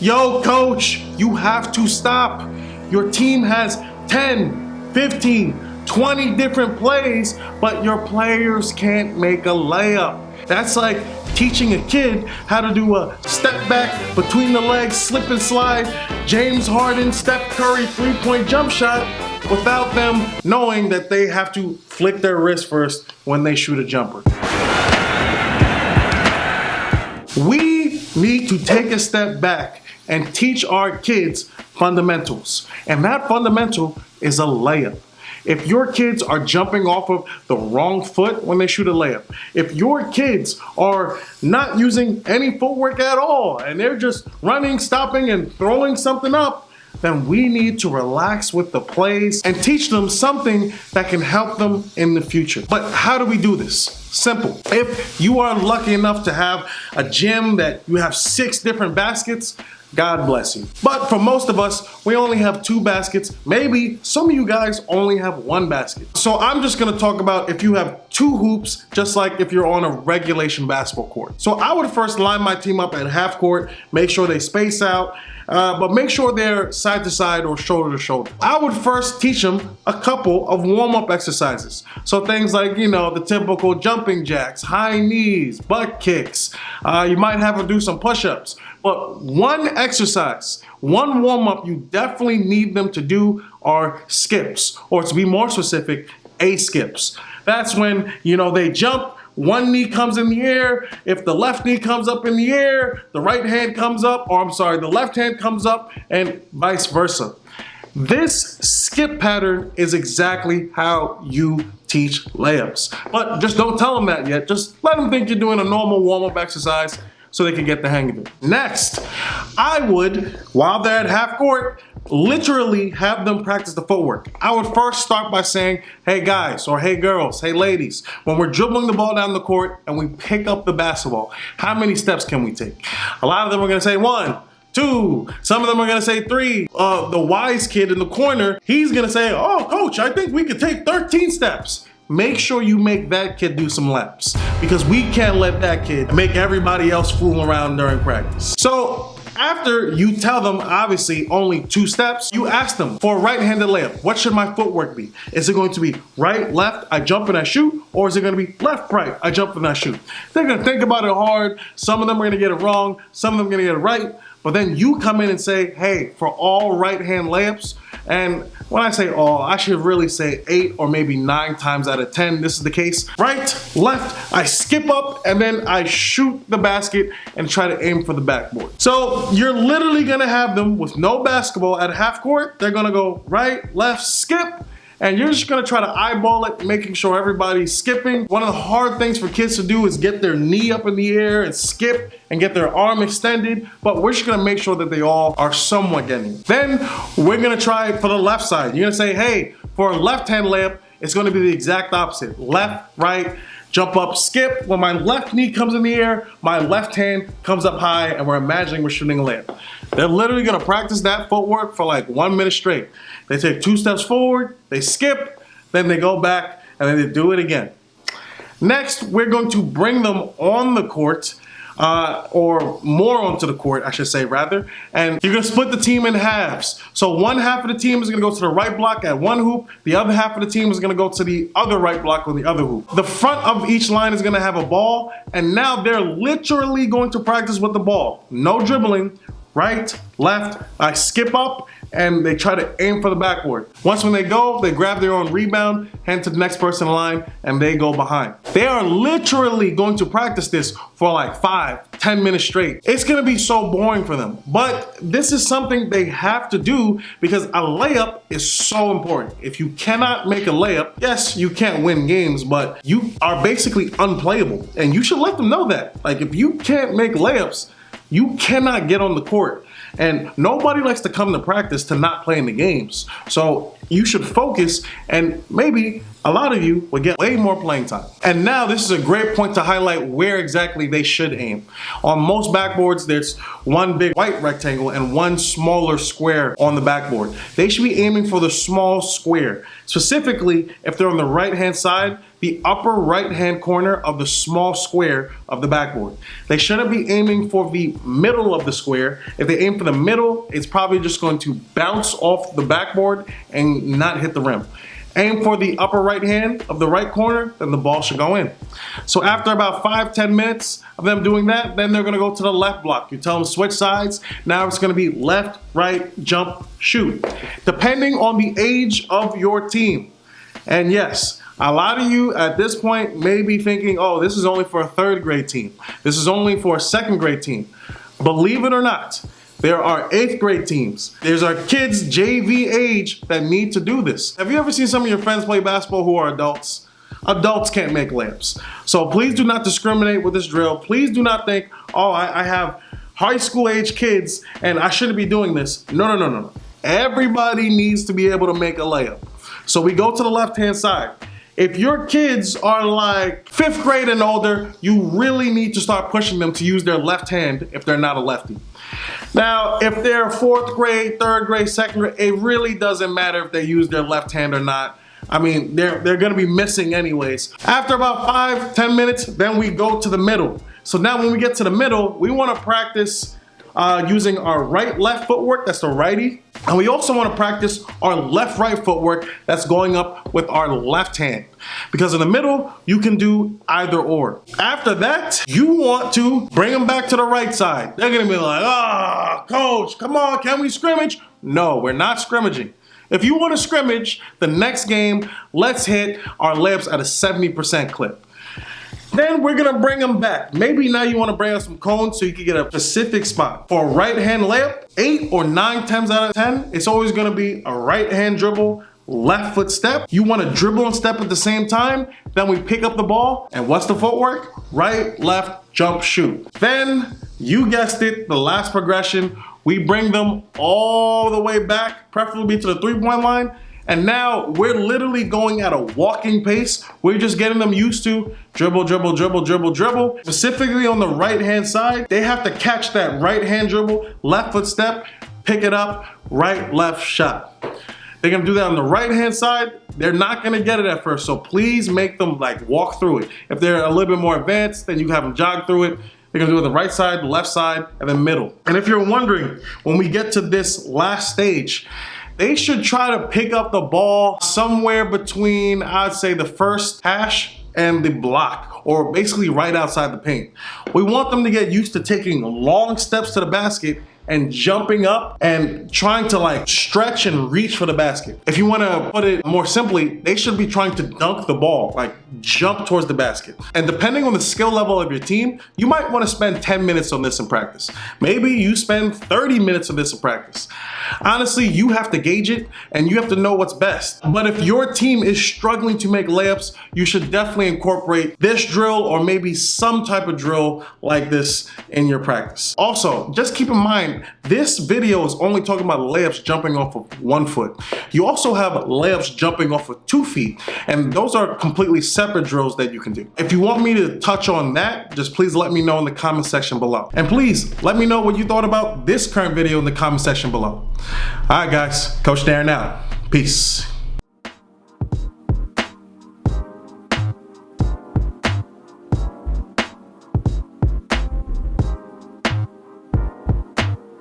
Yo, coach, you have to stop. Your team has 10, 15, 20 different plays, but your players can't make a layup. That's like teaching a kid how to do a step back, between the legs, slip and slide, James Harden, Steph Curry, three-point jump shot without them knowing that they have to flick their wrist first when they shoot a jumper. We need to take a step back and teach our kids fundamentals. And that fundamental is a layup. If your kids are jumping off of the wrong foot when they shoot a layup, if your kids are not using any footwork at all and they're just running, stopping, and throwing something up, then we need to relax with the plays and teach them something that can help them in the future. But how do we do this? Simple. If you are lucky enough to have a gym that you have 6 different baskets, God bless you. But for most of us, we only have 2 baskets. Maybe some of you guys only have 1 basket. So I'm just gonna talk about if you have 2 hoops, just like if you're on a regulation basketball court. So I would first line my team up at half court, make sure they space out, but make sure they're side to side or shoulder to shoulder. I would first teach them a couple of warm-up exercises. So things like, the typical jumping jacks, high knees, butt kicks. You might have them do some push-ups. But one exercise, one warm-up you definitely need them to do are skips, or to be more specific, A-skips. That's when, they jump, one knee comes in the air. If the left knee comes up in the air, the right hand comes up, the left hand comes up, and vice versa. This skip pattern is exactly how you teach layups. But just don't tell them that yet. Just let them think you're doing a normal warm-up exercise so they can get the hang of it. Next, I would, while they're at half court, literally have them practice the footwork. I would first start by saying, hey guys, or hey girls, hey ladies, when we're dribbling the ball down the court and we pick up the basketball, how many steps can we take? A lot of them are gonna say 1, 2, some of them are gonna say 3. The wise kid in the corner, he's gonna say, oh coach, I think we could take 13 steps. Make sure you make that kid do some laps, because we can't let that kid make everybody else fool around during practice. So after you tell them, obviously, only 2 steps, you ask them for a right-handed layup, what should my footwork be? Is it going to be right, left, I jump and I shoot? Or is it going to be left, right, I jump and I shoot? They're going to think about it hard. Some of them are going to get it wrong. Some of them are going to get it right. But then you come in and say, hey, for all right-hand layups, and when I say all, I should really say 8 or maybe 9 times out of 10 this is the case. Right, left, I skip up and then I shoot the basket and try to aim for the backboard. So you're literally gonna have them with no basketball at half court. They're gonna go right, left, skip, and you're just gonna try to eyeball it, making sure everybody's skipping. One of the hard things for kids to do is get their knee up in the air and skip and get their arm extended, but we're just gonna make sure that they all are somewhat getting it. Then we're gonna try for the left side. You're gonna say, hey, for a left-hand layup, it's gonna be the exact opposite. Left, right, jump up, skip. When my left knee comes in the air, my left hand comes up high, and we're imagining we're shooting a layup. They're literally gonna practice that footwork for like 1 minute straight. They take 2 steps forward, they skip, then they go back, and then they do it again. Next, we're going to bring them on the court, or more onto the court, I should say rather, and you're gonna split the team in halves. So one half of the team is gonna go to the right block at one hoop, the other half of the team is gonna go to the other right block on the other hoop. The front of each line is gonna have a ball, and now they're literally going to practice with the ball. No dribbling, right, left, I skip up, and they try to aim for the backboard. Once when they go, they grab their own rebound, hand to the next person in line, and they go behind. They are literally going to practice this for like 5, 10 minutes straight. It's gonna be so boring for them, but this is something they have to do because a layup is so important. If you cannot make a layup, yes, you can't win games, but you are basically unplayable, and you should let them know that. Like, if you can't make layups, you cannot get on the court. And nobody likes to come to practice to not play in the games. So you should focus, and maybe a lot of you will get way more playing time. And now this is a great point to highlight where exactly they should aim. On most backboards, there's one big white rectangle and one smaller square on the backboard. They should be aiming for the small square. Specifically, if they're on the right-hand side, the upper right-hand corner of the small square of the backboard. They shouldn't be aiming for the middle of the square. If they aim for the middle, it's probably just going to bounce off the backboard and not hit the rim. Aim for the upper right hand of the right corner, then the ball should go in. So after about 5-10 minutes of them doing that, then they're gonna go to the left block. You tell them switch sides. Now it's gonna be left, right, jump, shoot. Depending on the age of your team. And yes, a lot of you at this point may be thinking, oh, this is only for a 3rd grade team. This is only for a 2nd grade team. Believe it or not, there are 8th grade teams. There's our kids JV age that need to do this. Have you ever seen some of your friends play basketball who are adults? Adults can't make layups. So please do not discriminate with this drill. Please do not think, oh, I have high school age kids and I shouldn't be doing this. No. Everybody needs to be able to make a layup. So we go to the left-hand side. If your kids are like 5th grade and older, you really need to start pushing them to use their left hand if they're not a lefty. Now, if they're 4th grade, 3rd grade, 2nd grade, it really doesn't matter if they use their left hand or not. I mean, they're gonna be missing anyways. After about 5-10 minutes, then we go to the middle. So now when we get to the middle, we wanna practice using our right-left footwork, that's the righty. And we also want to practice our left-right footwork that's going up with our left hand. Because in the middle, you can do either or. After that, you want to bring them back to the right side. They're gonna be like, ah, coach, come on, can we scrimmage? No, we're not scrimmaging. If you want to scrimmage, the next game, let's hit our layups at a 70% clip. Then we're gonna bring them back. Maybe now you wanna bring us some cones so you can get a specific spot. For a right hand layup, 8 or 9 times out of 10, it's always gonna be a right hand dribble, left foot step. You wanna dribble and step at the same time, then we pick up the ball, and what's the footwork? Right, left, jump, shoot. Then, you guessed it, the last progression, we bring them all the way back, preferably to the 3-point line, and now we're literally going at a walking pace. We're just getting them used to dribble, dribble, dribble, dribble, dribble. Specifically on the right-hand side, they have to catch that right-hand dribble, left foot step, pick it up, right, left, shot. They're gonna do that on the right-hand side. They're not gonna get it at first, so please make them like walk through it. If they're a little bit more advanced, then you have them jog through it. They're gonna do it the right side, the left side, and then middle. And if you're wondering, when we get to this last stage, they should try to pick up the ball somewhere between, I'd say, the first hash and the block, or basically right outside the paint. We want them to get used to taking long steps to the basket and jumping up and trying to like stretch and reach for the basket. If you want to put it more simply, they should be trying to dunk the ball, like jump towards the basket. And depending on the skill level of your team, you might want to spend 10 minutes on this in practice. Maybe you spend 30 minutes on this in practice. Honestly, you have to gauge it and you have to know what's best. But if your team is struggling to make layups, you should definitely incorporate this drill or maybe some type of drill like this in your practice. Also, just keep in mind, this video is only talking about layups jumping off of 1 foot. You also have layups jumping off of 2 feet, and those are completely separate drills that you can do. If you want me to touch on that, just please let me know in the comment section below. And please let me know what you thought about this current video in the comment section below. All right, guys, Coach Darren out. Peace.